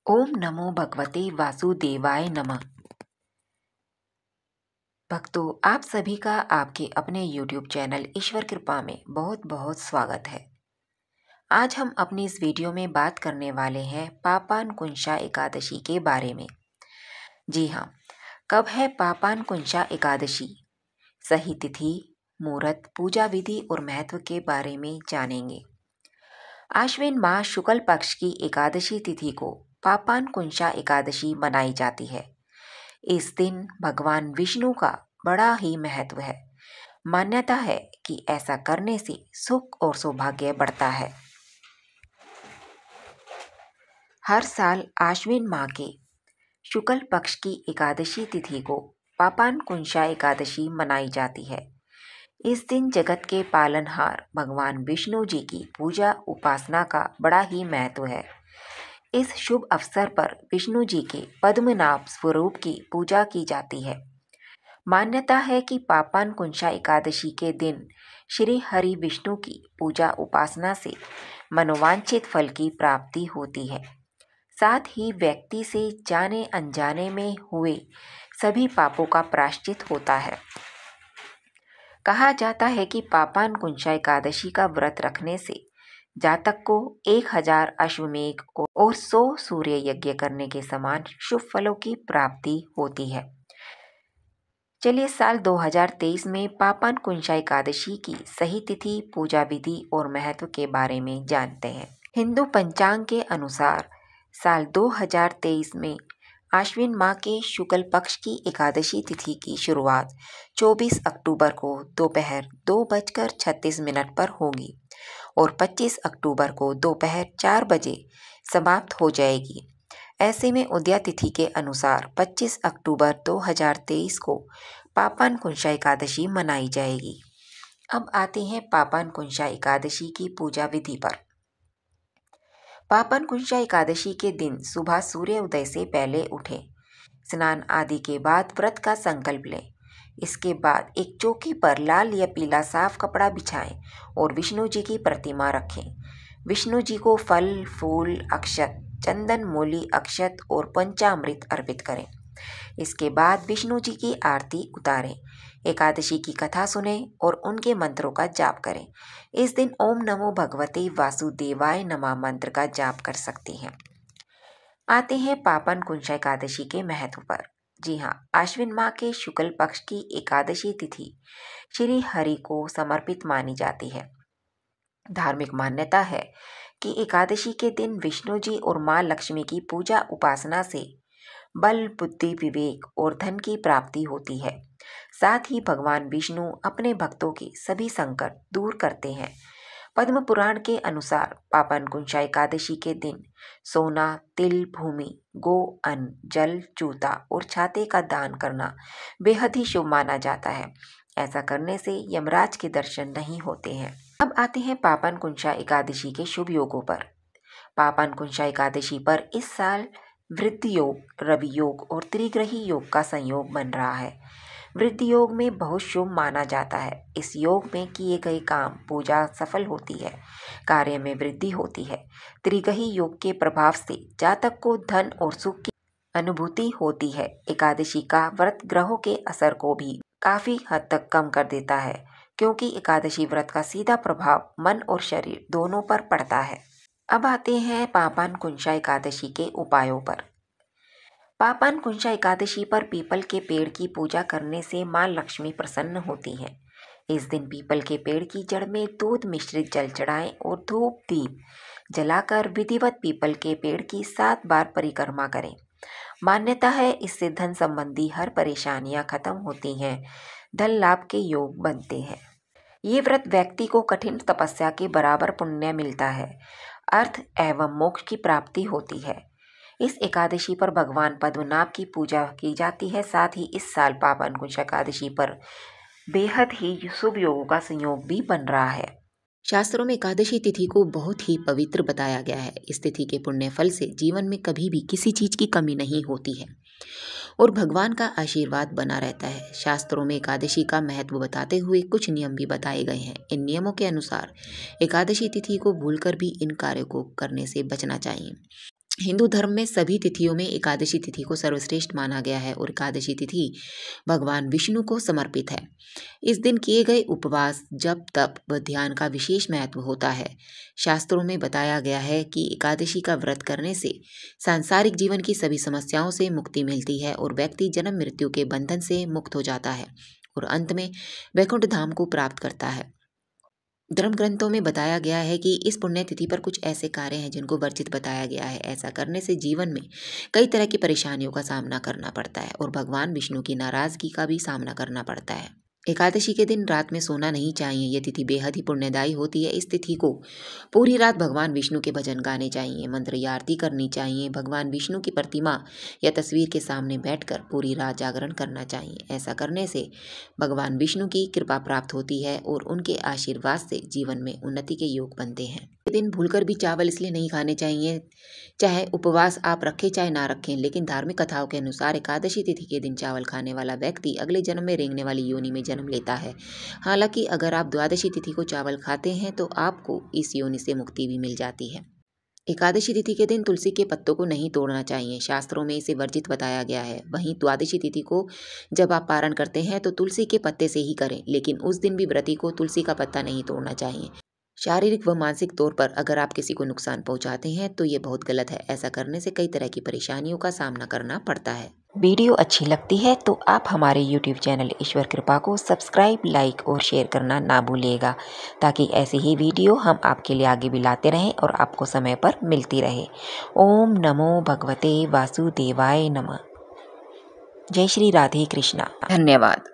ओम नमो भगवते वासुदेवाय नमः। भक्तों, आप सभी का आपके अपने YouTube चैनल ईश्वर कृपा में बहुत बहुत स्वागत है। आज हम अपनी इस वीडियो में बात करने वाले हैं पापानकुंशा एकादशी के बारे में। जी हाँ, कब है पापानकुंशा एकादशी? सही तिथि, मुहूर्त, पूजा विधि और महत्व के बारे में जानेंगे। आश्विन माह शुक्ल पक्ष की एकादशी तिथि को पापानकुंशा एकादशी मनाई जाती है। इस दिन भगवान विष्णु का बड़ा ही महत्व है। मान्यता है कि ऐसा करने से सुख और सौभाग्य बढ़ता है। हर साल आश्विन माह के शुक्ल पक्ष की एकादशी तिथि को पापानकुंशा एकादशी मनाई जाती है। इस दिन जगत के पालनहार भगवान विष्णु जी की पूजा उपासना का बड़ा ही महत्व है। इस शुभ अवसर पर विष्णु जी के पद्मनाभ स्वरूप की पूजा की जाती है। मान्यता है कि पापानकुंशा एकादशी के दिन श्री हरि विष्णु की पूजा उपासना से मनोवांछित फल की प्राप्ति होती है। साथ ही व्यक्ति से जाने अनजाने में हुए सभी पापों का प्रायश्चित होता है। कहा जाता है कि पापानकुंशा एकादशी का व्रत रखने से जातक को 1000 अश्वमेघ और 100 सूर्य यज्ञ करने के समान शुभ फलों की प्राप्ति होती है। चलिए साल 2023 में पापानकुंशा एकादशी की सही तिथि, पूजा विधि और महत्व के बारे में जानते हैं। हिंदू पंचांग के अनुसार साल 2023 में आश्विन माह के शुक्ल पक्ष की एकादशी तिथि की शुरुआत 24 अक्टूबर को दोपहर 2:36 पर होगी और 25 अक्टूबर को दोपहर 4 बजे समाप्त हो जाएगी। ऐसे में उदया तिथि के अनुसार 25 अक्टूबर 2023 को पापानकुंशा एकादशी मनाई जाएगी। अब आते हैं पापानकुंशा एकादशी की पूजा विधि पर। पापानकुंशा एकादशी के दिन सुबह सूर्य उदय से पहले उठें, स्नान आदि के बाद व्रत का संकल्प लें। इसके बाद एक चौकी पर लाल या पीला साफ कपड़ा बिछाएं और विष्णु जी की प्रतिमा रखें। विष्णु जी को फल, फूल, अक्षत, चंदन, मूली, अक्षत और पंचामृत अर्पित करें। इसके बाद विष्णु जी की आरती उतारें, एकादशी की कथा सुनें और उनके मंत्रों का जाप करें। इस दिन ओम नमो भगवते वासुदेवाय नमः मंत्र का जाप कर सकती हैं। आते हैं पापानकुंशा एकादशी के महत्व पर। जी हाँ, आश्विन माह के शुक्ल पक्ष की एकादशी तिथि श्री हरि को समर्पित मानी जाती है। धार्मिक मान्यता है कि एकादशी के दिन विष्णु जी और माँ लक्ष्मी की पूजा उपासना से बल, बुद्धि, विवेक और धन की प्राप्ति होती है। साथ ही भगवान विष्णु अपने भक्तों के सभी संकट दूर करते हैं। पद्म पुराण के अनुसार पापानकुंशा एकादशी के दिन सोना, तिल, भूमि, गो, अन्न, जल, जूता और छाते का दान करना बेहद ही शुभ माना जाता है। ऐसा करने से यमराज के दर्शन नहीं होते हैं। अब आते हैं पापानकुंशा एकादशी के शुभ योगों पर। पापानकुंशा एकादशी पर इस साल वृद्धि योग, रवि योग और त्रिग्रही योग का संयोग बन रहा है। वृद्धि योग में बहुत शुभ माना जाता है। इस योग में किए गए काम, पूजा सफल होती है, कार्य में वृद्धि होती है। त्रिग्रही योग के प्रभाव से जातक को धन और सुख की अनुभूति होती है। एकादशी का व्रत ग्रहों के असर को भी काफी हद तक कम कर देता है, क्योंकि एकादशी व्रत का सीधा प्रभाव मन और शरीर दोनों पर पड़ता है। अब आते हैं पापानकुंशा एकादशी के उपायों पर। पापानकुंशा एकादशी पर पीपल के पेड़ की पूजा करने से मां लक्ष्मी प्रसन्न होती हैं। इस दिन पीपल के पेड़ की जड़ में दूध मिश्रित जल चढ़ाएं और धूप दीप जलाकर विधिवत पीपल के पेड़ की 7 बार परिक्रमा करें। मान्यता है इससे धन संबंधी हर परेशानियां खत्म होती हैं, धन लाभ के योग बनते हैं। ये व्रत व्यक्ति को कठिन तपस्या के बराबर पुण्य मिलता है, अर्थ एवं मोक्ष की प्राप्ति होती है। इस एकादशी पर भगवान पद्मनाभ की पूजा की जाती है। साथ ही इस साल पापानकुंशा एकादशी पर बेहद ही शुभ योगों का संयोग भी बन रहा है। शास्त्रों में एकादशी तिथि को बहुत ही पवित्र बताया गया है। इस तिथि के पुण्य फल से जीवन में कभी भी किसी चीज की कमी नहीं होती है और भगवान का आशीर्वाद बना रहता है। शास्त्रों में एकादशी का महत्व बताते हुए कुछ नियम भी बताए गए हैं। इन नियमों के अनुसार एकादशी तिथि को भूलकर भी इन कार्यों को करने से बचना चाहिए। हिंदू धर्म में सभी तिथियों में एकादशी तिथि को सर्वश्रेष्ठ माना गया है और एकादशी तिथि भगवान विष्णु को समर्पित है। इस दिन किए गए उपवास, जप, तप व ध्यान का विशेष महत्व होता है। शास्त्रों में बताया गया है कि एकादशी का व्रत करने से सांसारिक जीवन की सभी समस्याओं से मुक्ति मिलती है और व्यक्ति जन्म मृत्यु के बंधन से मुक्त हो जाता है और अंत में वैकुंठ धाम को प्राप्त करता है। धर्म ग्रंथों में बताया गया है कि इस पुण्यतिथि पर कुछ ऐसे कार्य हैं जिनको वर्जित बताया गया है। ऐसा करने से जीवन में कई तरह की परेशानियों का सामना करना पड़ता है और भगवान विष्णु की नाराजगी का भी सामना करना पड़ता है। एकादशी के दिन रात में सोना नहीं चाहिए। यह तिथि बेहद ही पुण्यदायी होती है। इस तिथि को पूरी रात भगवान विष्णु के भजन गाने चाहिए, मंत्र या आरती करनी चाहिए। भगवान विष्णु की प्रतिमा या तस्वीर के सामने बैठकर पूरी रात जागरण करना चाहिए। ऐसा करने से भगवान विष्णु की कृपा प्राप्त होती है और उनके आशीर्वाद से जीवन में उन्नति के योग बनते हैं। इस दिन भूलकर भी चावल इसलिए नहीं खाने चाहिए, चाहे उपवास आप रखें चाहे ना रखें, लेकिन धार्मिक कथाओं के अनुसार एकादशी तिथि के दिन चावल खाने वाला व्यक्ति अगले जन्म में रेंगने वाली योनि में जन्म लेता है। हालांकि अगर आप द्वादशी तिथि को चावल खाते हैं तो आपको इस योनि से मुक्ति भी मिल जाती है। एकादशी तिथि के दिन तुलसी के पत्तों को नहीं तोड़ना चाहिए। शास्त्रों में इसे वर्जित बताया गया है। वहीं द्वादशी तिथि को जब आप पारण करते हैं तो तुलसी के पत्ते से ही करें, लेकिन उस दिन भी व्रती को तुलसी का पत्ता नहीं तोड़ना चाहिए। शारीरिक व मानसिक तौर पर अगर आप किसी को नुकसान पहुंचाते हैं तो ये बहुत गलत है। ऐसा करने से कई तरह की परेशानियों का सामना करना पड़ता है। वीडियो अच्छी लगती है तो आप हमारे YouTube चैनल ईश्वर कृपा को सब्सक्राइब, लाइक और शेयर करना ना भूलिएगा, ताकि ऐसी ही वीडियो हम आपके लिए आगे भी लाते रहें और आपको समय पर मिलती रहे। ओम नमो भगवते वासुदेवाय नमः। जय श्री राधे कृष्णा। धन्यवाद।